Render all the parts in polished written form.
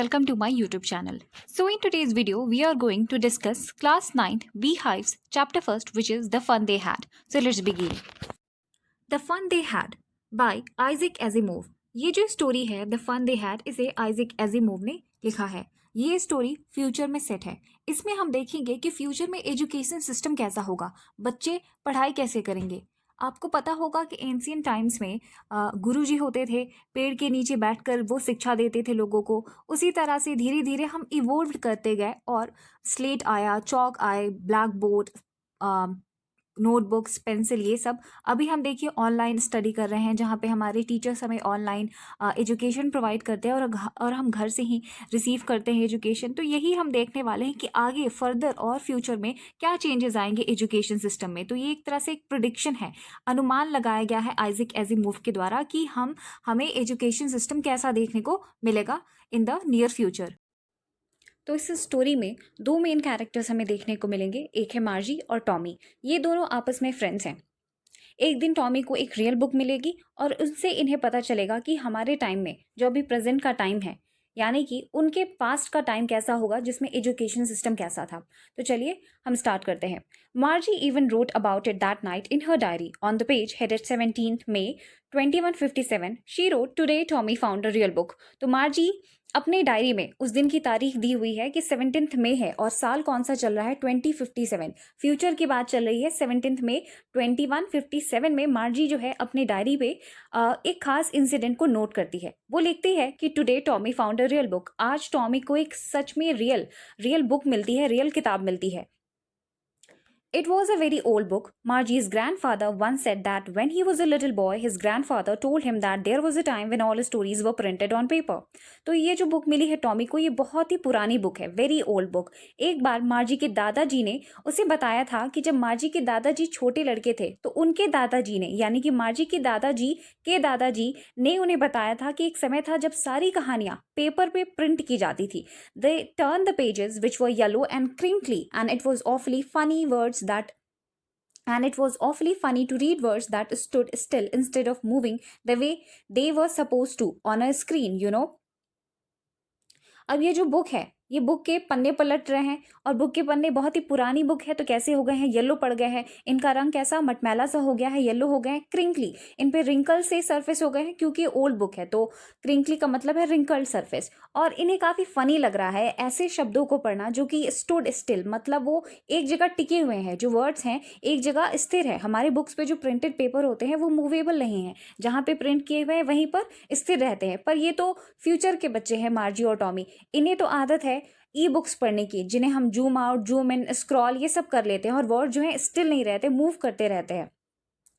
welcome to my YouTube channel. So in today's video, we are going to discuss class 9 Beehives chapter 1st, which is The Fun They Had. So let's begin. The Fun They Had by Isaac Asimov. ये जो story है the fun they had, इसे Isaac एजिमोव ने लिखा है। ये story future में set है। इसमें हम देखेंगे कि फ्यूचर में एजुकेशन सिस्टम कैसा होगा, बच्चे पढ़ाई कैसे करेंगे। आपको पता होगा कि एंशियंट टाइम्स में गुरुजी होते थे, पेड़ के नीचे बैठकर वो शिक्षा देते थे लोगों को। उसी तरह से धीरे धीरे हम इवोल्व करते गए और स्लेट आया, चौक आए, ब्लैक बोर्ड, नोटबुक्स, पेंसिल, ये सब। अभी हम देखिए ऑनलाइन स्टडी कर रहे हैं, जहाँ पे हमारे टीचर्स हमें ऑनलाइन एजुकेशन प्रोवाइड करते हैं और हम घर से ही रिसीव करते हैं एजुकेशन। तो यही हम देखने वाले हैं कि आगे फर्दर और फ्यूचर में क्या चेंजेस आएंगे एजुकेशन सिस्टम में। तो ये एक तरह से एक प्रिडिक्शन है, अनुमान लगाया गया है आइजैक एजिमोव के द्वारा कि हमें एजुकेशन सिस्टम कैसा देखने को मिलेगा इन द नियर फ्यूचर। तो इस स्टोरी में दो मेन कैरेक्टर्स हमें देखने को मिलेंगे, एक है मार्जी और टॉमी। ये दोनों आपस में फ्रेंड्स हैं। एक दिन टॉमी को एक रियल बुक मिलेगी और उससे इन्हें पता चलेगा कि हमारे टाइम में, जो अभी प्रेजेंट का टाइम है, यानी कि उनके पास्ट का टाइम कैसा होगा जिसमें एजुकेशन सिस्टम कैसा था। तो चलिए हम स्टार्ट करते हैं। मार्जी even wrote about it that night in her diary on the page headed 17th May 2157 she wrote today Tommy found a real book. तो मार्जी अपने डायरी में उस दिन की तारीख दी हुई है कि 17th May है और साल कौन सा चल रहा है, 2057। फ्यूचर की बात चल रही है। 17th May 2157 में मार्जी जो है अपनी डायरी पे एक खास इंसिडेंट को नोट करती है। वो लिखती है कि today Tommy found a real book. आज टॉमी को एक सच में रियल बुक मिलती है, रियल किताब मिलती है। It was a very old book. Margie's grandfather once said that when he was a little boy, his grandfather told him that there was a time when all stories were printed on paper. तो ये जो book मिली है Tommy को, ये बहुत ही पुरानी book है, very old book. एक बार मार्जी के दादाजी ने उसे बताया था कि जब मार्जी के दादाजी छोटे लड़के थे तो उनके दादाजी ने, यानी कि मार्जी के दादाजी ने उन्हें बताया था कि एक समय था जब सारी कहानियां पेपर पे प्रिंट की जाती थी। They turned the pages which were yellow and crinkly, and it was awfully funny to read words that stood still instead of moving the way they were supposed to on a screen, you know. अब ये जो book है, ये book के पन्ने पलट रहे हैं और बुक के पन्ने बहुत ही पुरानी बुक है, तो कैसे हो गए हैं, येलो पड़ गए हैं। इनका रंग कैसा, मटमैला सा हो गया है, येलो हो गए हैं, क्रिंकली, इन पे रिंकल से सरफेस हो गए हैं, क्योंकि ओल्ड बुक है तो क्रिंकली का मतलब है रिंकल्ड सरफेस। और इन्हें काफ़ी फनी लग रहा है ऐसे शब्दों को पढ़ना जो कि स्टूड स्टिल, मतलब वो एक जगह टिके हुए हैं, जो वर्ड्स हैं एक जगह स्थिर है। हमारे बुक्स पे जो प्रिंटेड पेपर होते हैं वो मूवेबल नहीं है, जहाँ पे प्रिंट किए हुए हैं वहीं पर स्थिर रहते हैं। पर ये तो फ्यूचर के बच्चे हैं, मार्जी और टॉमी, इन्हें तो आदत है ई बुक्स पढ़ने की, जिन्हें हम zoom out, zoom in, scroll ये सब कर लेते हैं और वर्ड जो है स्टिल नहीं रहते, मूव करते रहते हैं।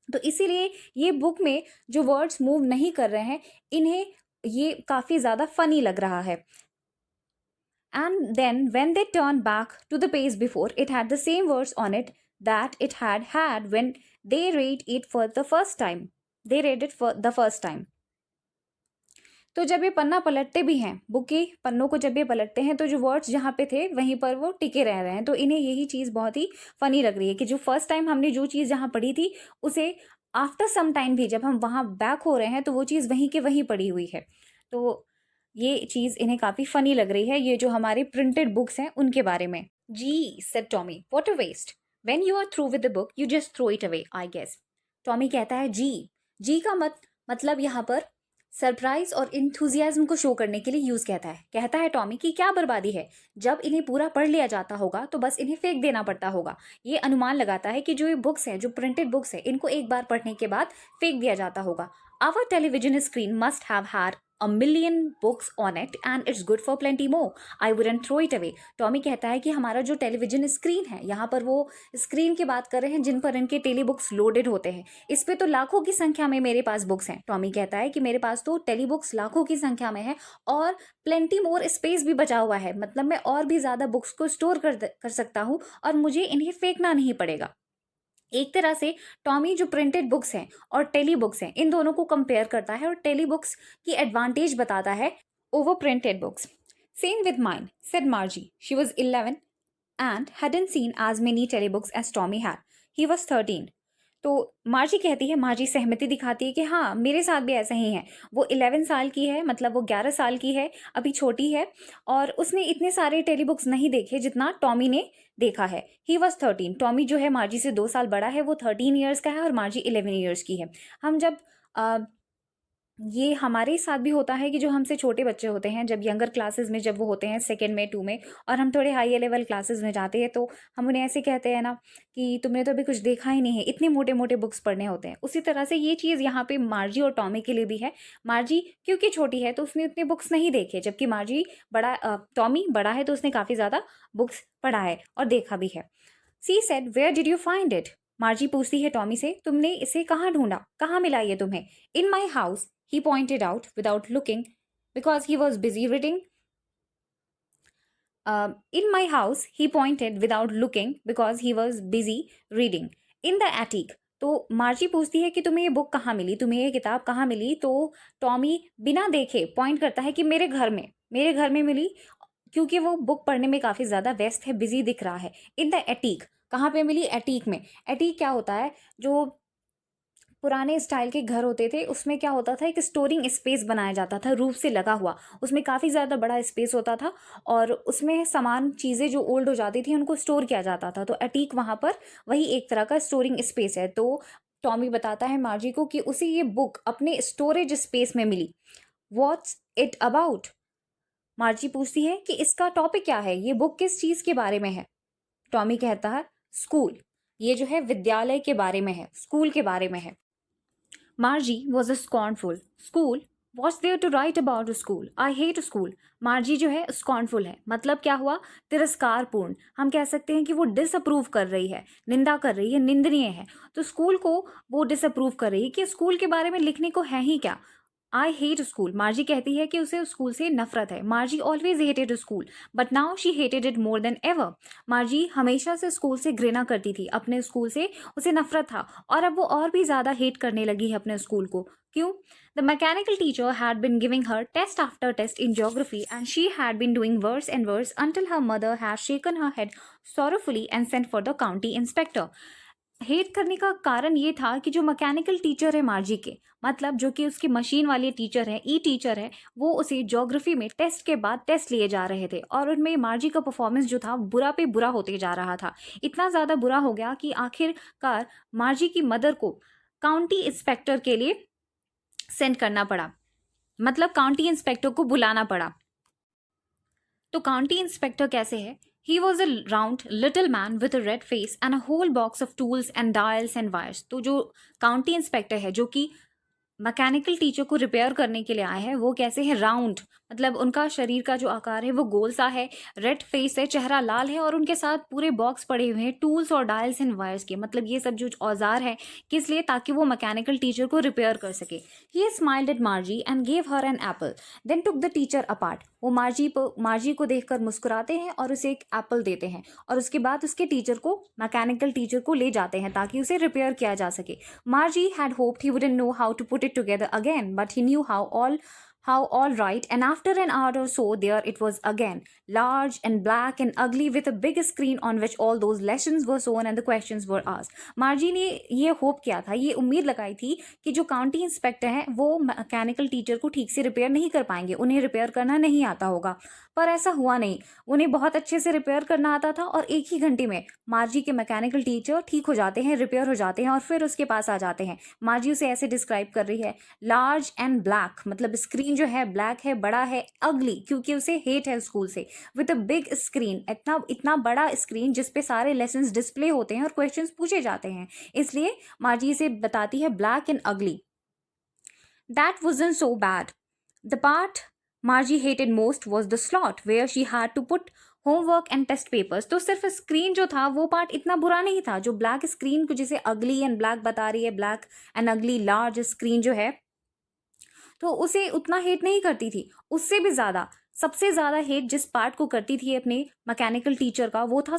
तो इसीलिए ये बुक में जो वर्ड्स मूव नहीं कर रहे हैं, इन्हें ये काफ़ी ज़्यादा फनी लग रहा है। And then when they turned back to the page before, it had the same words on it that it had when they read it for the first time. They read it for the first time. तो जब ये पन्ना पलटते भी हैं, book के पन्नों को जब ये पलटते हैं, तो जो वर्ड्स जहाँ पे थे वहीं पर वो टिके रह रहे हैं। तो इन्हें यही चीज़ बहुत ही फनी लग रही है कि जो फर्स्ट टाइम हमने जो चीज़ जहाँ पढ़ी थी, उसे आफ्टर सम टाइम भी जब हम वहाँ बैक हो रहे हैं तो वो चीज़ वहीं के वहीं पड़ी हुई है। तो ये चीज़ इन्हें काफ़ी फनी लग रही है, ये जो हमारे प्रिंटेड बुक्स हैं उनके बारे में। Gee said Tommy, what a waste, when you are through with the book you just throw it away I guess. Tommy कहता है जी का मतलब यहाँ पर सरप्राइज और इंथुजियाज्म को शो करने के लिए यूज कहता है टॉमी कि क्या बर्बादी है, जब इन्हें पूरा पढ़ लिया जाता होगा तो बस इन्हें फेंक देना पड़ता होगा। ये अनुमान लगाता है कि जो ये बुक्स हैं, जो प्रिंटेड बुक्स हैं, इनको एक बार पढ़ने के बाद फेंक दिया जाता होगा। Our television screen must have had a million books on it and it's good for plenty more. I wouldn't throw it away. Tommy कहता है कि हमारा जो टेलीविजन स्क्रीन है, यहाँ पर वो स्क्रीन की बात कर रहे हैं जिन पर इनके टेली बुक्स लोडेड होते हैं, इस पे तो लाखों की संख्या में मेरे पास बुक्स हैं। टॉमी कहता है कि मेरे पास तो टेली बुक्स लाखों की संख्या में है और प्लेंटी मोर स्पेस भी बचा हुआ है, मतलब मैं और भी ज़्यादा बुक्स को स्टोर कर सकता हूँ और मुझे इन्हें फेंकना नहीं पड़ेगा। एक तरह से टॉमी जो प्रिंटेड बुक्स हैं और टेली बुक्स हैं, इन दोनों को कंपेयर करता है और टेली बुक्स की एडवांटेज बताता है over printed books. Same with mine said मार्जी, she was 11 and hadn't seen as many telebooks as Tommy had. He was 13. तो मार्जी कहती है, मार्जी सहमति दिखाती है कि हाँ मेरे साथ भी ऐसा ही है। वो 11 साल की है, मतलब वो 11 साल की है, अभी छोटी है, और उसने इतने सारे टेली बुक्स नहीं देखे जितना टॉमी ने देखा है। He was 13। टॉमी जो है मार्जी से 2 साल बड़ा है, वो 13 ईयर्स का है और मार्जी 11 ईयर्स की है। हम जब ये हमारे साथ भी होता है कि जो हमसे छोटे बच्चे होते हैं, जब यंगर क्लासेस में जब वो होते हैं सेकंड में, टू में, और हम थोड़े हाई लेवल क्लासेस में जाते हैं, तो हम उन्हें ऐसे कहते हैं ना कि तुमने तो अभी कुछ देखा ही नहीं है, इतने मोटे मोटे बुक्स पढ़ने होते हैं। उसी तरह से ये चीज़ यहाँ पे मार्जी और टॉमी के लिए भी है। मार्जी क्योंकि छोटी है तो उसने उतने बुक्स नहीं देखे, जबकि मार्जी टॉमी बड़ा है तो उसने काफ़ी ज़्यादा बुक्स पढ़ा है और देखा भी है। She said, where did you find it? Margie पूछती है टॉमी से, तुमने इसे कहाँ ढूंढा, कहाँ मिला ये तुम्हें? In my house, he pointed out without looking, because he was busy reading. In my house, he pointed without looking because he was busy reading. In the attic. तो मार्जी पूछती है कि तुम्हें ये बुक कहाँ मिली, तुम्हें ये किताब कहाँ मिली? तो टॉमी बिना देखे पॉइंट करता है कि मेरे घर में मिली, क्योंकि वो बुक पढ़ने में काफ़ी ज़्यादा व्यस्त है, बिजी दिख रहा है। इन द एटीक, कहाँ पे मिली? एटीक में। एटीक क्या होता है? जो पुराने स्टाइल के घर होते थे उसमें क्या होता था, एक स्टोरिंग स्पेस बनाया जाता था रूफ से लगा हुआ, उसमें काफ़ी ज़्यादा बड़ा स्पेस होता था और उसमें सामान चीज़ें जो ओल्ड हो जाती थी उनको स्टोर किया जाता था। तो एटीक वहाँ पर वही एक तरह का स्टोरिंग स्पेस है। तो टॉमी बताता है मार्जी को कि उसे ये बुक अपने स्टोरेज स्पेस में मिली। What's it about? मार्जी पूछती है कि इसका टॉपिक क्या है, ये बुक किस चीज़ के बारे में है? टॉमी कहता है स्कूल, ये जो है विद्यालय के बारे में है, स्कूल के बारे में है। Margie was a scornful. School? What's there to write about a school? I hate a school. मार्जी जो है स्कॉर्नफुल है, मतलब क्या हुआ? तिरस्कारपूर्ण। हम कह सकते हैं कि वो डिसअप्रूव कर रही है, निंदा कर रही है, निंदनीय है। तो स्कूल को वो डिसअप्रूव कर रही है कि स्कूल के बारे में लिखने को है ही क्या। आई हेट स्कूल, मार्जी कहती है कि उसे स्कूल से नफरत है। मार्जी always hated school but now she hated it more than ever. मार्जी हमेशा से स्कूल से घृणा करती थी, अपने स्कूल से उसे नफरत था, और अब वो और भी ज़्यादा हेट करने लगी है अपने स्कूल को। क्यों? The mechanical teacher had been giving her test after test in geography and she had been doing worse and worse until her mother had shaken her head sorrowfully and sent for the county inspector. Hate करने का कारण ये था कि जो mechanical teacher है मार्जी के, मतलब जो कि उसकी मशीन वाले टीचर है, ई टीचर है, वो उसे ज्योग्राफी में टेस्ट के बाद टेस्ट लिए जा रहे थे और उनमें मार्जी का परफॉर्मेंस जो था बुरा पे बुरा होते जा रहा था। इतना ज़्यादा बुरा हो गया कि आखिरकार मार्जी की मदर को काउंटी इंस्पेक्टर के लिए सेंड करना पड़ा, मतलब काउंटी इंस्पेक्टर को बुलाना पड़ा। तो काउंटी इंस्पेक्टर कैसे है? He was a round little man with a red face and a whole box of tools and dials and wires. तो जो काउंटी इंस्पेक्टर है, जो कि मैकेनिकल टीचर को रिपेयर करने के लिए आए हैं, वो कैसे है? राउंड, मतलब उनका शरीर का जो आकार है वो गोल सा है, रेड फेस है, चेहरा लाल है, और उनके साथ पूरे बॉक्स पड़े हुए हैं टूल्स और डायल्स एंड वायर्स के, मतलब ये सब जो औजार है, किस लिए? ताकि वो मैकेनिकल टीचर को रिपेयर कर सके। He smiled at Margie and gave her an apple then took the teacher apart. वो मार्जी को देखकर मुस्कुराते हैं और उसे एक एप्पल देते हैं, और उसके बाद उसके टीचर को, मैकेनिकल टीचर को ले जाते हैं ताकि उसे रिपेयर किया जा सके। Margie had hoped he wouldn't know how to put it together again, but he knew how all right, and after an hour or so there it was again, large and black and ugly with a big screen on which all those lessons were shown and the questions were asked. मार्जी ने ये hope किया था, ये उम्मीद लगाई थी कि जो काउंटी इंस्पेक्टर हैं वो मैकेनिकल टीचर को ठीक से रिपेयर नहीं कर पाएंगे, उन्हें रिपेयर करना नहीं आता होगा, पर ऐसा हुआ नहीं। उन्हें बहुत अच्छे से रिपेयर करना आता था और एक ही घंटे में मार्जी के मैकेनिकल टीचर ठीक हो जाते हैं, रिपेयर हो जाते हैं और फिर उसके पास आ जाते हैं। मार्जी उसे ऐसे डिस्क्राइब कर रही है, लार्ज एंड ब्लैक, मतलब स्क्रीन जो है ब्लैक है, बड़ा है, अगली क्योंकि उसे हेट है स्कूल से, विद अ बिग स्क्रीन, इतना इतना बड़ा स्क्रीन जिसपे सारे लेसन्स डिस्प्ले होते हैं और क्वेश्चंस पूछे जाते हैं, इसलिए मार्जी इसे बताती है ब्लैक एंड अगली। That wasn't so bad. The part Margie hated most was the slot where she had to put homework and test papers. तो सिर्फ स्क्रीन जो था वो पार्ट इतना बुरा नहीं था, जो ब्लैक स्क्रीन को जिसे अगली एंड ब्लैक बता रही है, ब्लैक एंड अगली लार्ज स्क्रीन जो है, तो उसे उतना हेट नहीं करती थी। उससे भी ज़्यादा, सबसे ज़्यादा हेट जिस पार्ट को करती थी अपने मैकेनिकल टीचर का, वो था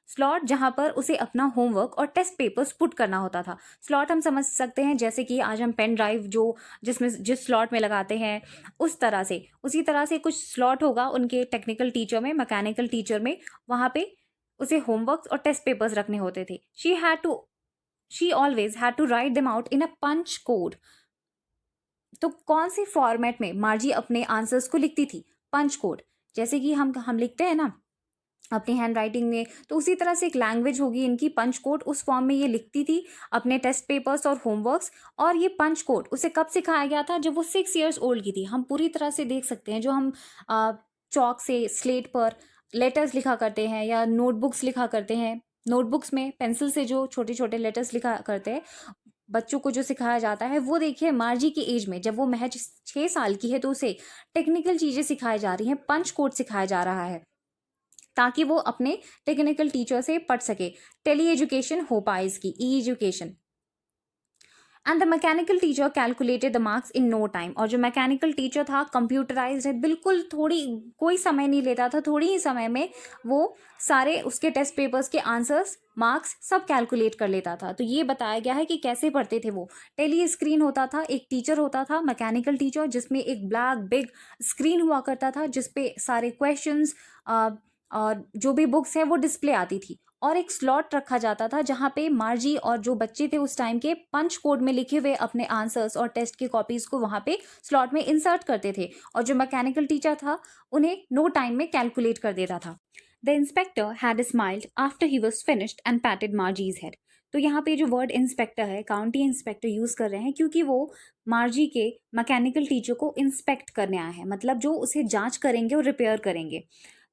स्लॉट जहाँ पर उसे अपना होमवर्क और टेस्ट पेपर्स पुट करना होता था। स्लॉट हम समझ सकते हैं जैसे कि आज हम पेन ड्राइव जो जिस स्लॉट में लगाते हैं, उस तरह से, उसी तरह से कुछ स्लॉट होगा उनके टेक्निकल टीचर में, मैकेनिकल टीचर में, वहाँ पे उसे होमवर्क और टेस्ट पेपर्स रखने होते थे। She had to she always had to write them out in a punch code. तो कौन सी फॉर्मेट में मार्जी अपने आंसर्स को लिखती थी? Punch code. जैसे कि हम लिखते हैं ना अपनी हैंड राइटिंग में, तो उसी तरह से एक लैंग्वेज होगी इनकी, पंच कोड, उस फॉर्म में ये लिखती थी अपने टेस्ट पेपर्स और होमवर्क्स। और ये पंच कोड उसे कब सिखाया गया था? जब वो 6 years ओल्ड की थी। हम पूरी तरह से देख सकते हैं, जो हम चौक से स्लेट पर लेटर्स लिखा करते हैं या नोटबुक्स लिखा करते हैं, नोटबुक्स में पेंसिल से जो छोटे छोटे लेटर्स लिखा करते हैं, बच्चों को जो सिखाया जाता है, वो देखिए मार्जी की एज में, जब वो महज 6 साल की है, तो उसे टेक्निकल चीज़ें सिखाई जा रही हैं, पंच कोड सिखाया जा रहा है, ताकि वो अपने टेक्निकल टीचर से पढ़ सके। टेली एजुकेशन हो पाए इसकी, E education. And the mechanical teacher calculated the marks in no time. और जो मैकेनिकल टीचर था कंप्यूटराइज्ड है, बिल्कुल थोड़ी, कोई समय नहीं लेता था, थोड़ी ही समय में वो सारे उसके टेस्ट पेपर्स के आंसर्स, मार्क्स सब कैलकुलेट कर लेता था। तो ये बताया गया है कि कैसे पढ़ते थे वो। टेली स्क्रीन होता था, एक टीचर होता था मैकेनिकल टीचर, जिसमें एक ब्लैक बिग स्क्रीन हुआ करता था, जिसपे सारे क्वेश्चंस और जो भी बुक्स है वो डिस्प्ले आती थी। और एक स्लॉट रखा जाता था जहाँ पे मार्जी और जो बच्चे थे उस टाइम के पंच कोड में लिखे हुए अपने आंसर्स और टेस्ट की कॉपीज को वहाँ पे स्लॉट में इंसर्ट करते थे, और जो मैकेनिकल टीचर था उन्हें नो टाइम में कैलकुलेट कर देता था। The inspector had smiled after he was finished and patted Margie's head. तो यहाँ पे जो वर्ड इंस्पेक्टर है, काउंटी इंस्पेक्टर यूज कर रहे हैं, क्योंकि वो मार्जी के मैकेनिकल टीचर को इंस्पेक्ट करने आए हैं, मतलब जो उसे जांच करेंगे और रिपेयर करेंगे।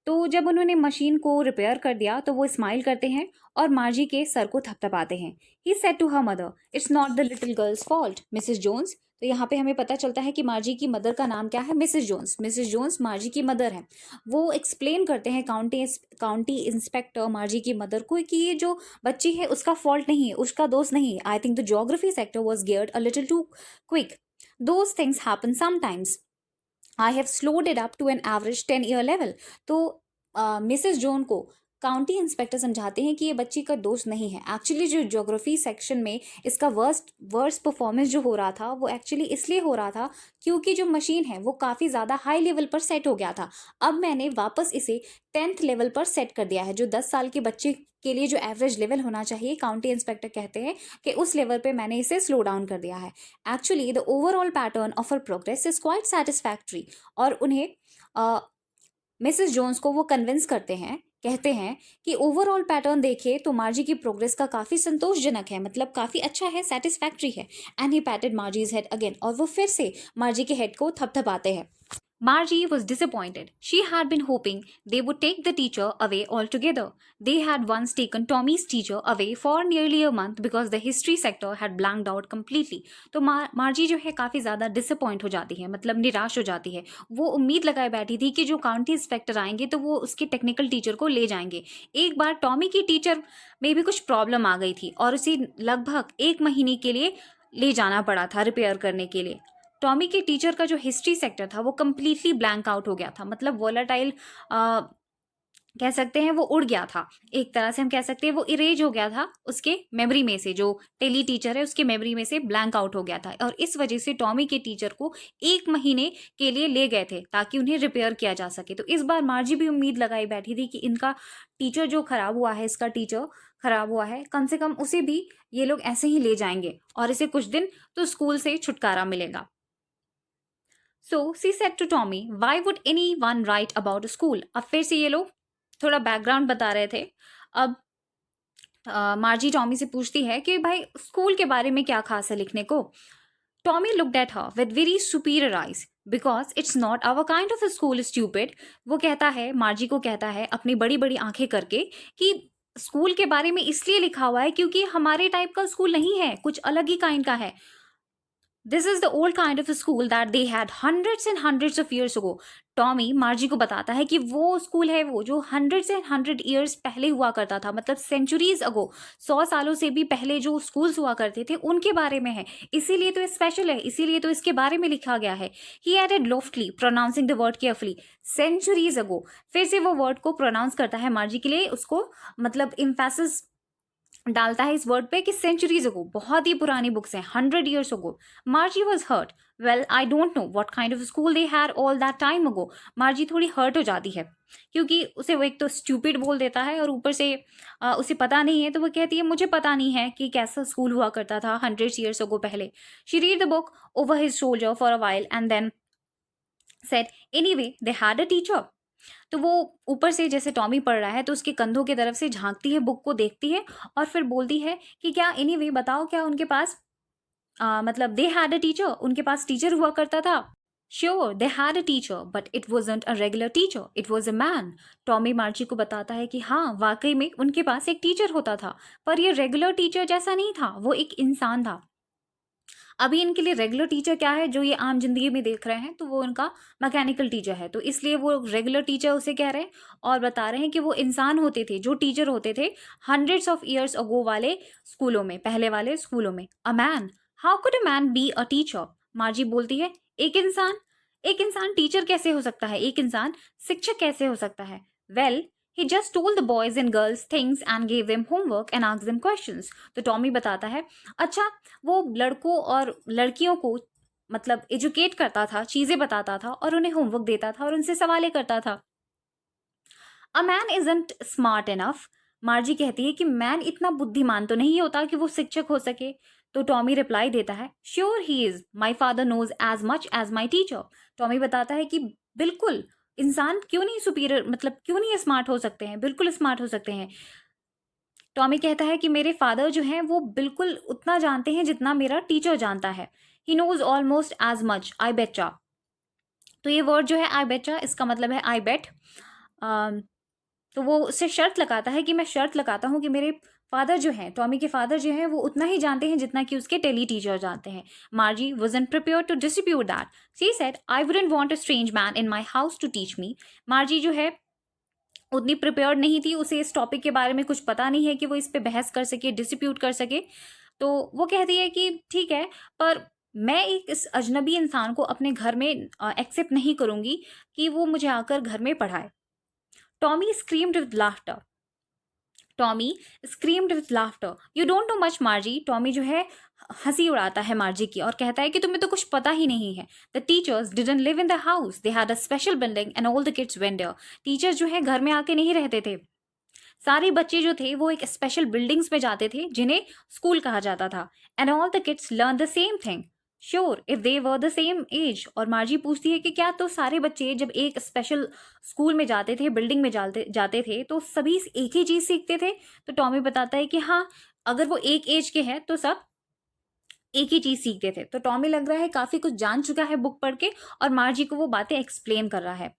तो जब उन्होंने मशीन को रिपेयर कर दिया तो वो स्माइल करते हैं और मार्जी के सर को थपथपाते हैं। He said to her mother, it's not the little girl's fault Mrs Jones. तो यहाँ पे हमें पता चलता है कि मार्जी की मदर का नाम क्या है? Mrs Jones. Mrs Jones Margie की मदर है। वो एक्सप्लेन करते हैं काउंटी इंस्पेक्टर मार्जी की मदर को कि ये जो बच्ची है उसका फॉल्ट नहीं है, उसका दोस्त नहीं है। I think the geography sector was geared a little too quick, those things happen sometimes, I have slowed it up to an average 10 year level. तो मिसेस जोन को काउंटी इंस्पेक्टर समझाते हैं कि ये बच्ची का दोस्त नहीं है। एक्चुअली जो ज्योग्राफी सेक्शन में इसका वर्स्ट परफॉर्मेंस जो हो रहा था, वो एक्चुअली इसलिए हो रहा था क्योंकि जो मशीन है वो काफ़ी ज़्यादा हाई लेवल पर सेट हो गया था। अब मैंने वापस इसे 10th लेवल पर सेट कर दिया है, जो 10 साल के बच्चे के लिए जो एवरेज लेवल होना चाहिए, काउंटी इंस्पेक्टर कहते हैं कि उस लेवल पे मैंने इसे स्लो डाउन कर दिया है। Actually the overall pattern of her progress is quite satisfactory. और उन्हें मिसेस जोन्स को वो कन्विंस करते हैं, कहते हैं कि ओवरऑल पैटर्न देखे तो मार्जी की प्रोग्रेस का काफ़ी संतोषजनक है, मतलब काफ़ी अच्छा है, सेटिस्फैक्ट्री है। And he patted Margie's head again. और वो फिर से मार्जी के हेड को थपथपाते हैं। Margie was disappointed. She had been hoping they would take the teacher away altogether. They had once taken Tommy's teacher away for nearly a month because the history sector had blanked out completely. तो मार्जी जो है काफ़ी ज़्यादा disappoint हो जाती है, मतलब निराश हो जाती है। वो उम्मीद लगाए बैठी थी कि जो काउंटी इंस्पेक्टर आएंगे तो वो उसके टेक्निकल टीचर को ले जाएंगे। एक बार टॉमी की टीचर में भी कुछ प्रॉब्लम आ गई थी और उसे लगभग 1 महीने के लिए ले जाना पड़ा था रिपेयर करने के लिए। टॉमी के टीचर का जो हिस्ट्री सेक्टर था वो कम्प्लीटली ब्लैंक आउट हो गया था, मतलब वोलाटाइल कह सकते हैं, वो उड़ गया था। एक तरह से हम कह सकते हैं वो इरेज हो गया था उसके मेमोरी में से, जो टेली टीचर है उसके मेमोरी में से ब्लैंक आउट हो गया था। और इस वजह से टॉमी के टीचर को 1 महीने के लिए ले गए थे ताकि उन्हें रिपेयर किया जा सके। तो इस बार मार्जी भी उम्मीद लगाई बैठी थी कि इनका टीचर जो खराब हुआ है, इसका टीचर खराब हुआ है, कम से कम उसे भी ये लोग ऐसे ही ले जाएंगे और इसे कुछ दिन तो स्कूल से छुटकारा मिलेगा। So she said to Tommy, why would anyone write about a school? अब फिर से ये लोग थोड़ा बैकग्राउंड बता रहे थे। अब मार्जी टॉमी से पूछती है कि भाई स्कूल के बारे में क्या खास है लिखने को। Tommy looked at her with very superior eyes because it's not our kind of school stupid. वो कहता है, मार्जी को कहता है अपनी बड़ी बड़ी आंखें करके, कि स्कूल के बारे में इसलिए लिखा हुआ है क्योंकि हमारे टाइप का स्कूल नहीं है, कुछ अलग ही काइंड का है। This is the old kind of school that they had hundreds and hundreds of years ago. Tommy मार्जी को बताता है कि वो स्कूल है वो जो हंड्रेड्स एंड हंड्रेड ईयर्स पहले हुआ करता था, मतलब सेंचुरीज अगो, 100 सालों से भी पहले जो स्कूल्स हुआ करते थे उनके बारे में है, इसीलिए तो स्पेशल है, इसीलिए तो इसके बारे में लिखा गया है। He added loftily pronouncing the word carefully, centuries ago. फिर से वो वर्ड को प्रोनाउंस करता है मार्जी के लिए, उसको मतलब इम्फेसिस डालता है इस वर्ड पे कि सेंचुरीज अगो, बहुत ही पुरानी बुक्स हैं, 100 years ago Margie was hurt. Well I don't know what kind of school they had all that time ago. Margie थोड़ी हर्ट हो जाती है क्योंकि उसे वो एक तो स्टूपिड बोल देता है और ऊपर से उसे पता नहीं है, तो वो कहती है मुझे पता नहीं है कि कैसा स्कूल हुआ करता था 100 years अगो पहले। She read the book over his shoulder for a while and then said anyway they had a teacher. तो वो ऊपर से जैसे टॉमी पढ़ रहा है तो उसके कंधों की तरफ से झांकती है, बुक को देखती है और फिर बोलती है कि क्या एनीवे बताओ, क्या उनके पास मतलब दे हैड अ टीचर, उनके पास टीचर हुआ करता था। Sure they had a teacher but it wasn't a regular teacher, it was a man. Tommy Margie को बताता है कि हाँ वाकई में उनके पास एक टीचर होता था, पर ये रेगुलर टीचर जैसा नहीं था, वो एक इंसान था। अभी इनके लिए रेगुलर टीचर क्या है जो ये आम जिंदगी में देख रहे हैं, तो वो उनका मैकेनिकल टीचर है, तो इसलिए वो रेगुलर टीचर उसे कह रहे हैं और बता रहे हैं कि वो इंसान होते थे जो टीचर होते थे 100 years अगो वाले स्कूलों में, पहले वाले स्कूलों में। A man, how could a man be a teacher? मार्जी बोलती है एक इंसान, एक इंसान टीचर कैसे हो सकता है, एक इंसान शिक्षक कैसे हो सकता है? Well he just told the boys and girls things and gave them homework and asked them questions। तो टॉमी बताता है अच्छा, वो लड़कों और लड़कियों को मतलब एजुकेट करता था, चीजें बताता था और उन्हें होमवर्क देता था और उनसे सवालें करता था। A man isn't smart enough, मार्जी कहती है कि मैन इतना बुद्धिमान तो नहीं होता कि वो शिक्षक हो सके। तो टॉमी रिप्लाई देता है sure he is, my father knows as much as my teacher. Tommy बताता है कि बिल्कुल, इंसान क्यों नहीं सुपीरियर, मतलब क्यों नहीं स्मार्ट हो सकते हैं, बिल्कुल स्मार्ट हो सकते हैं। टॉमी कहता है कि मेरे फादर जो हैं वो बिल्कुल उतना जानते हैं जितना मेरा टीचर जानता है। He knows almost as much, I betcha. तो ये वर्ड जो है आई बेचा, इसका मतलब है आई बेट। तो वो उससे शर्त लगाता है कि मैं शर्त लगाता हूँ कि मेरे फादर जो हैं, टॉमी के फादर जो हैं, वो उतना ही जानते हैं जितना कि उसके टेली टीचर जानते हैं। मार्जी wasn't prepared to dispute that. She said, I wouldn't want a strange man in my house to teach me. मार्जी जो है उतनी प्रिपेयर्ड नहीं थी, उसे इस टॉपिक के बारे में कुछ पता नहीं है कि वो इस पे बहस कर सके, डिस्प्यूट कर सके। तो वो कहती है कि ठीक है, पर मैं एक इस अजनबी इंसान को अपने घर में एक्सेप्ट नहीं करूंगी कि वो मुझे आकर घर में पढ़ाए। Tommy screamed with laughter, Tommy screamed with laughter, you don't know much मार्जी। Tommy जो है हंसी उड़ाता है मार्जी की और कहता है कि तुम्हें तो कुछ पता ही नहीं है। The teachers didn't live in the house, they had a special building and all the kids went there. Teachers जो है घर में आके नहीं रहते थे, सारे बच्चे जो थे वो एक स्पेशल बिल्डिंग्स में जाते थे जिन्हें स्कूल कहा जाता था। And all the kids learn the same thing, sure if they were the same age. और मार्जी पूछती है कि क्या तो सारे बच्चे जब एक स्पेशल स्कूल में जाते थे, बिल्डिंग में जाते जाते थे, तो सभी एक ही चीज सीखते थे? तो टॉमी बताता है कि हाँ, अगर वो एक एज के हैं तो सब एक ही चीज सीखते थे। तो टॉमी लग रहा है काफी कुछ जान चुका है बुक पढ़ के और मार्जी को वो बातें एक्सप्लेन कर रहा है।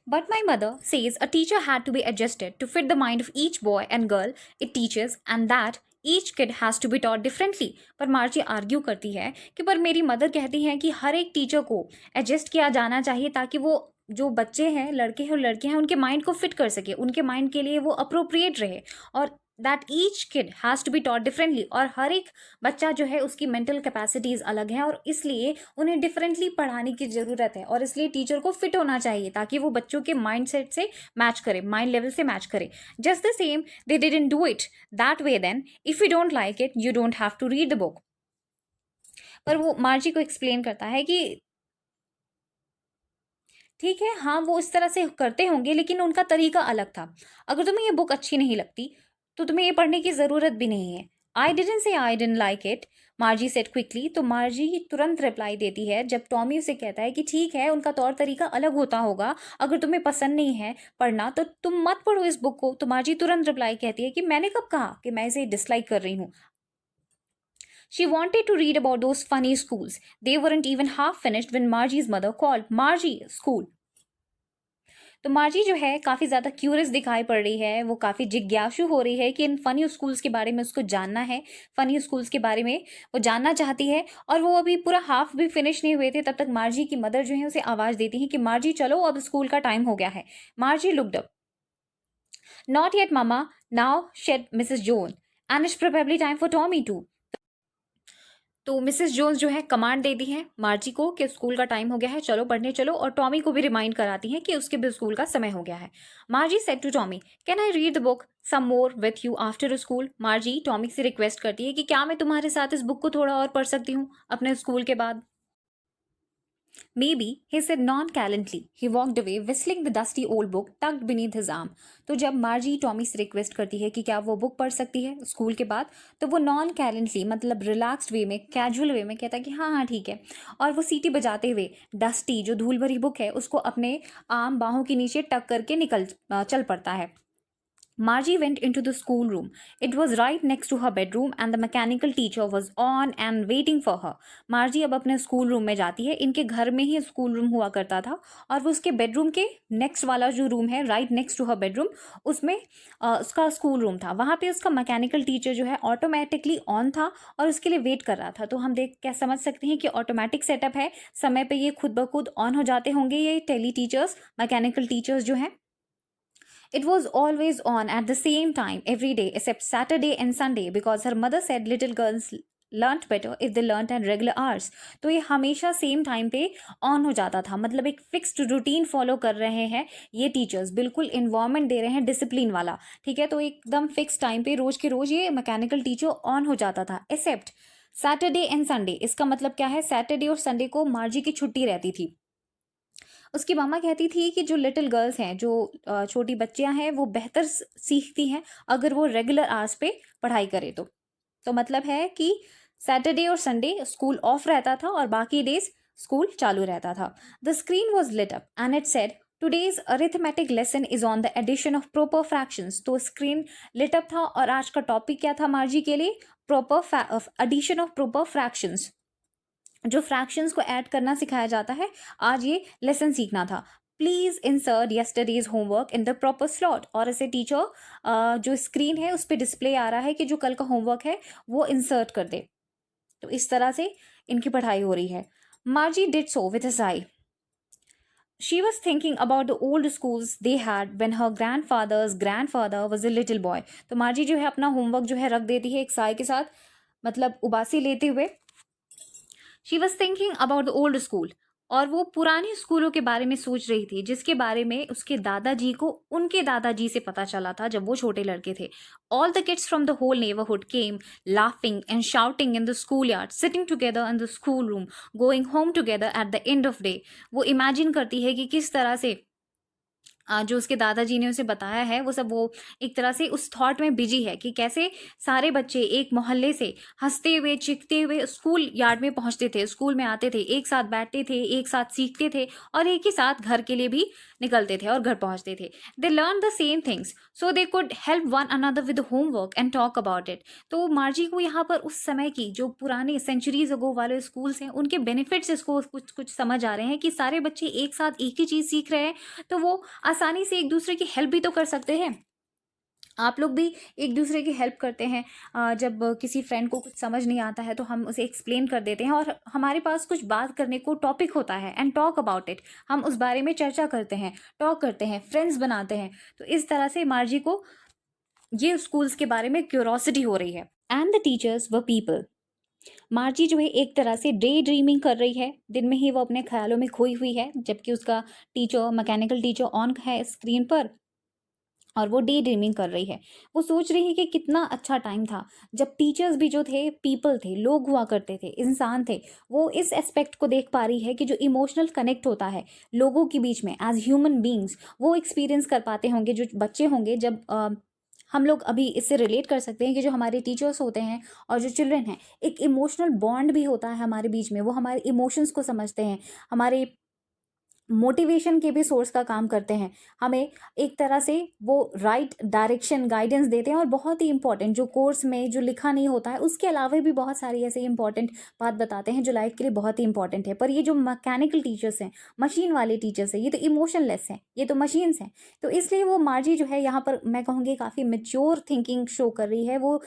But my mother says a teacher had to be adjusted to fit the mind of each boy and girl it teaches and that each kid has to be taught differently। पर मार्ची argue करती है कि पर मेरी mother कहती है कि हर एक टीचर को एडजस्ट किया जाना चाहिए ताकि वो जो बच्चे हैं, लड़के हैं और लड़कियां हैं, उनके माइंड को फिट कर सके, उनके माइंड के लिए वो अप्रोप्रिएट रहे। और that each kid has to be taught differently, और हर एक बच्चा जो है उसकी मेंटल कैपेसिटीज़ अलग हैं और इसलिए उन्हें डिफरेंटली पढ़ाने की ज़रूरत है और इसलिए टीचर को फिट होना चाहिए ताकि वो बच्चों के माइंड सेट से मैच करे, माइंड लेवल से मैच करे। Just the same they didn't do it that way, then if you don't like it you don't have to read the book. पर वो मार्जी को एक्सप्लेन करता है कि ठीक है, हाँ वो इस तरह से करते होंगे लेकिन उनका तरीका अलग था। अगर तुम्हें ये बुक अच्छी नहीं लगती तो तुम्हें ये पढ़ने की ज़रूरत भी नहीं है। I didn't say I didn't like it, मार्जी said quickly. तो मार्जी तुरंत रिप्लाई देती है जब टॉमी उसे कहता है कि ठीक है, उनका तौर तरीका अलग होता होगा, अगर तुम्हें पसंद नहीं है पढ़ना तो तुम मत पढ़ो इस बुक को। तो मार्जी तुरंत रिप्लाई कहती है कि मैंने कब कहा कि मैं इसे डिसलाइक कर रही हूँ। She wanted to read about those funny schools. They weren't even half finished when Margie's mother called Margie school। तो मार्जी जो है काफ़ी ज़्यादा क्यूरियस दिखाई पड़ रही है, वो काफ़ी जिज्ञासु हो रही है कि इन फ़नी स्कूल्स के बारे में उसको जानना है, फ़नी स्कूल्स के बारे में वो जानना चाहती है। और वो अभी पूरा हाफ भी फिनिश नहीं हुए थे तब तक मार्जी की मदर जो है उसे आवाज़ देती है कि मार्जी चलो, अब स्कूल का टाइम हो गया है। Margie looked up, not yet mama, now said Mrs Jones, and it's probably time for Tommy too. तो मिसेस जोन्स जो है कमांड देती हैं मार्जी को कि स्कूल का टाइम हो गया है, चलो पढ़ने चलो, और टॉमी को भी रिमाइंड कराती हैं कि उसके भी स्कूल का समय हो गया है। Margie said to Tommy, can I read the book some more with you after school. Margie Tommy से रिक्वेस्ट करती है कि क्या मैं तुम्हारे साथ इस बुक को थोड़ा और पढ़ सकती हूँ अपने स्कूल के बाद। Maybe, he said nonchalantly. He walked away, whistling the dusty old book tucked beneath his arm. तो जब मार्जी टॉमी से रिक्वेस्ट करती है कि क्या वो बुक पढ़ सकती है स्कूल के बाद, तो वो नॉन कैलेंटली मतलब रिलैक्स्ड वे में, कैजुअल वे में कहता है कि हाँ हाँ ठीक है, और वो सीटी बजाते हुए डस्टी जो धूल भरी बुक है उसको अपने आम बाहों के नीचे टक करके चल पड़ता है। Margie went into the schoolroom. It was right next to her bedroom and the mechanical teacher was on and waiting for her. Margie अब अपने स्कूल रूम में जाती है। इनके घर में ही स्कूल रूम हुआ करता था और वो उसके बेडरूम के नेक्स्ट वाला जो रूम है, right next to her bedroom, उसमें उसका स्कूल रूम था। वहाँ पे उसका मैकेनिकल टीचर जो है ऑटोमेटिकली ऑन था और उसके लिए वेट कर रहा था। तो हम देख क्या समझ सकते हैं कि ऑटोमेटिक सेटअप है, समय पे ये खुद ब खुद ऑन हो जाते होंगे ये टेली टीचर्स, मैकेनिकल टीचर्स जो हैं। It was always on at the same time every day except Saturday and Sunday because her mother said little girls learnt better if they learnt at regular hours. तो ये हमेशा same time पे on हो जाता था, मतलब एक fixed routine follow कर रहे हैं ये टीचर्स, बिल्कुल इन्वायरमेंट दे रहे हैं डिसिप्लिन वाला, ठीक है। तो एकदम फिक्स टाइम पे रोज के रोज ये मैकेनिकल टीचर ऑन हो जाता था एक्सेप्ट सैटरडे एंड संडे। इसका मतलब क्या है, सैटरडे और संडे को मार्जी की छुट्टी रहती थी। उसकी मामा कहती थी कि जो लिटिल गर्ल्स हैं, जो छोटी बच्चियां हैं, वो बेहतर सीखती हैं अगर वो रेगुलर आवर्स पे पढ़ाई करे तो मतलब है कि सैटरडे और संडे स्कूल ऑफ रहता था और बाकी डेज स्कूल चालू रहता था। The screen was lit up and it said today's arithmetic lesson is on the addition of proper fractions. तो स्क्रीन लिट अप था और आज का टॉपिक क्या था मार्जी के लिए, proper addition of proper fractions, जो फ्रैक्शंस को ऐड करना सिखाया जाता है। आज ये लेसन सीखना था। Please insert yesterday's homework in the proper slot. और ऐसे टीचर जो स्क्रीन है उस पर डिस्प्ले आ रहा है कि जो कल का होमवर्क है वो इंसर्ट कर दे। तो इस तरह से इनकी पढ़ाई हो रही है। मार्जी did so with a Sai. She was thinking about the old schools they had when her grandfather's grandfather was a little boy. तो मार्जी जो है अपना होमवर्क जो है रख देती है एक साई के साथ, मतलब उबासी लेते हुए। She was thinking about the old school, और वो पुराने स्कूलों के बारे में सोच रही थी जिसके बारे में उसके दादाजी को उनके दादाजी से पता चला था जब वो छोटे लड़के थे। All the kids from the whole neighbourhood came laughing and shouting in the school yard, sitting together in the school room, going home together at the end of day. वो इमेजिन करती है कि किस तरह से जो उसके दादाजी ने उसे बताया है वो सब, वो एक तरह से उस थॉट में बिजी है कि कैसे सारे बच्चे एक मोहल्ले से हंसते हुए चिखते हुए स्कूल यार्ड में पहुंचते थे, स्कूल में आते थे, एक साथ बैठते थे, एक साथ सीखते थे और एक ही साथ घर के लिए भी निकलते थे और घर पहुंचते थे। They learn the same things so they could help one another with homework and talk about it. तो मार्जी को यहाँ पर उस समय की जो पुराने सेंचुरीज अगो वाले स्कूल्स हैं उनके बेनिफिट्स इसको कुछ कुछ समझ आ रहे हैं कि सारे बच्चे एक साथ एक ही चीज़ सीख रहे हैं तो वो आसानी से एक दूसरे की हेल्प भी तो कर सकते हैं। आप लोग भी एक दूसरे की हेल्प करते हैं। जब किसी फ्रेंड को कुछ समझ नहीं आता है तो हम उसे एक्सप्लेन कर देते हैं और हमारे पास कुछ बात करने को टॉपिक होता है एंड टॉक अबाउट इट, हम उस बारे में चर्चा करते हैं, टॉक करते हैं, फ्रेंड्स बनाते हैं। तो इस तरह से मार्जी को ये स्कूल्स के बारे में क्यूरोसिटी हो रही है। एंड द टीचर्स व पीपल। मार्जी जो है एक तरह से डे ड्रीमिंग कर रही है, दिन में ही वो अपने ख्यालों में खोई हुई है जबकि उसका टीचर मैकेनिकल टीचर ऑन है स्क्रीन पर और वो डे ड्रीमिंग कर रही है। वो सोच रही है कि कितना अच्छा टाइम था जब टीचर्स भी जो थे पीपल थे, लोग हुआ करते थे, इंसान थे। वो इस एस्पेक्ट को देख पा रही है कि जो इमोशनल कनेक्ट होता है लोगों के बीच में एज ह्यूमन बींग्स, वो एक्सपीरियंस कर पाते होंगे जो बच्चे होंगे। जब हम लोग अभी इससे रिलेट कर सकते हैं कि जो हमारे टीचर्स होते हैं और जो चिल्ड्रन हैं, एक इमोशनल बॉन्ड भी होता है हमारे बीच में। वो हमारे इमोशंस को समझते हैं, हमारे मोटिवेशन के भी सोर्स का काम करते हैं, हमें एक तरह से वो राइट डायरेक्शन गाइडेंस देते हैं। और बहुत ही इंपॉर्टेंट जो कोर्स में जो लिखा नहीं होता है उसके अलावा भी बहुत सारी ऐसे इंपॉर्टेंट बात बताते हैं जो लाइफ के लिए बहुत ही इंपॉर्टेंट है। पर ये जो मैकेनिकल टीचर्स हैं, मशीन वाले टीचर्स हैं, ये तो इमोशनलेस हैं, ये तो मशीन्स हैं। तो इसलिए वो मार्जी जो है यहाँ पर मैं कहूँगी काफ़ी मेच्योर थिंकिंग शो कर रही है। वो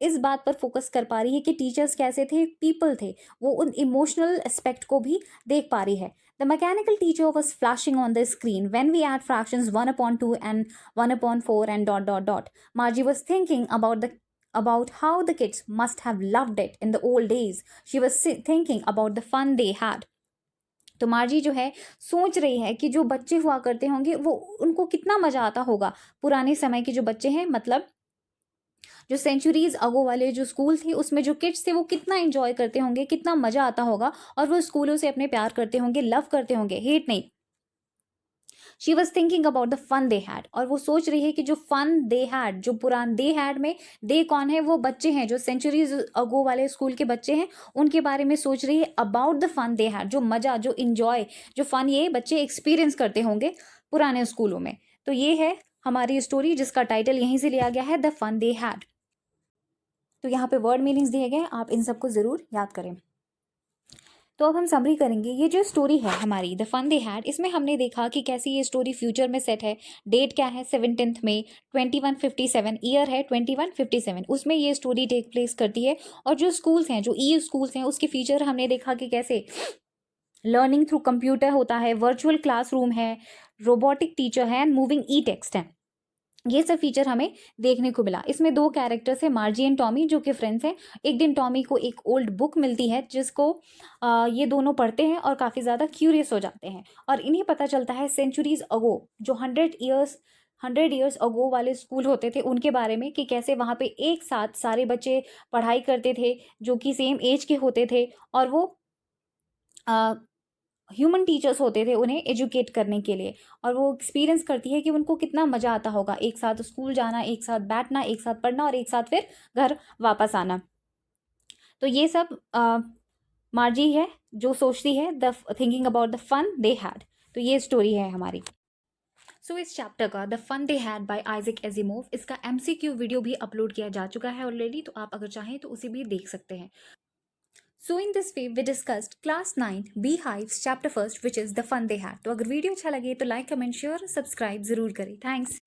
इस बात पर फोकस कर पा रही है कि टीचर्स कैसे थे, पीपल थे, वो उन इमोशनल एस्पेक्ट को भी देख पा रही है। The mechanical teacher was flashing on the screen when we add fractions 1/2 and 1/4 and ... Margie was thinking about the about how the kids must have loved it in the old days. She was thinking about the fun they had. तो मार्जी जो है सोच रही है कि जो बच्चे हुआ करते होंगे वो उनको कितना मजा आता होगा, पुराने समय के जो बच्चे हैं, मतलब जो सेंचुरीज अगो वाले जो स्कूल थे उसमें जो किड्स थे वो कितना एंजॉय करते होंगे, कितना मजा आता होगा, और वो स्कूलों से अपने प्यार करते होंगे, लव करते होंगे, हेट नहीं। She was thinking about the fun they had, और वो सोच रही है कि जो फन दे हैड, जो पुरान दे हैड में दे कौन है, वो बच्चे हैं जो सेंचुरीज अगो वाले स्कूल के बच्चे हैं, उनके बारे में सोच रही है। About the fun they had, जो मजा, जो इंजॉय, जो फन ये बच्चे एक्सपीरियंस करते होंगे पुराने स्कूलों में। तो ये है हमारी स्टोरी जिसका टाइटल यहीं से लिया गया है, द फन दे हैड। तो यहाँ पे वर्ड मीनिंग्स दिए गए, आप इन सबको जरूर याद करें। तो अब हम समरी करेंगे। ये जो स्टोरी है हमारी द फन दे हैड, इसमें हमने देखा कि कैसी ये स्टोरी फ्यूचर में सेट है। डेट क्या है, 17 मई 2157, ईयर है 2157, उसमें ये स्टोरी टेक प्लेस करती है। और जो स्कूल्स हैं, जो ई स्कूल्स हैं, उसके फीचर हमने देखा कि कैसे लर्निंग थ्रू कंप्यूटर होता है, वर्चुअल क्लासरूम है, रोबोटिक टीचर है एंड मूविंग ई टेक्स्ट है। ये सब फीचर हमें देखने को मिला। इसमें दो कैरेक्टर्स हैं, मार्जी एंड टॉमी, जो कि फ्रेंड्स हैं। एक दिन टॉमी को एक ओल्ड बुक मिलती है जिसको ये दोनों पढ़ते हैं और काफ़ी ज़्यादा क्यूरियस हो जाते हैं, और इन्हें पता चलता है सेंचुरीज अगो, जो 100 ईयर्स अगो वाले स्कूल होते थे उनके बारे में, कि कैसे वहाँ पे एक साथ सारे बच्चे पढ़ाई करते थे जो कि सेम एज के होते थे, और वो ह्यूमन टीचर्स होते थे उन्हें एजुकेट करने के लिए। और वो एक्सपीरियंस करती है कि उनको कितना मज़ा आता होगा एक साथ स्कूल जाना, एक साथ बैठना, एक साथ पढ़ना, और एक साथ फिर घर वापस आना। तो ये सब मार्जी है जो सोचती है, the thinking about the fun they had. तो ये स्टोरी है हमारी। सो इस चैप्टर का the fun they had by Isaac Asimov, इसका MCQ वीडियो भी अपलोड किया जा चुका है ऑलरेडी, तो आप अगर चाहें तो उसे भी देख सकते हैं। So in this way we discussed class 9 Beehives chapter first, which is the fun they had. तो अगर वीडियो अच्छा लगे तो लाइक, कमेंट, शेयर, सब्सक्राइब जरूर करें। थैंक्स।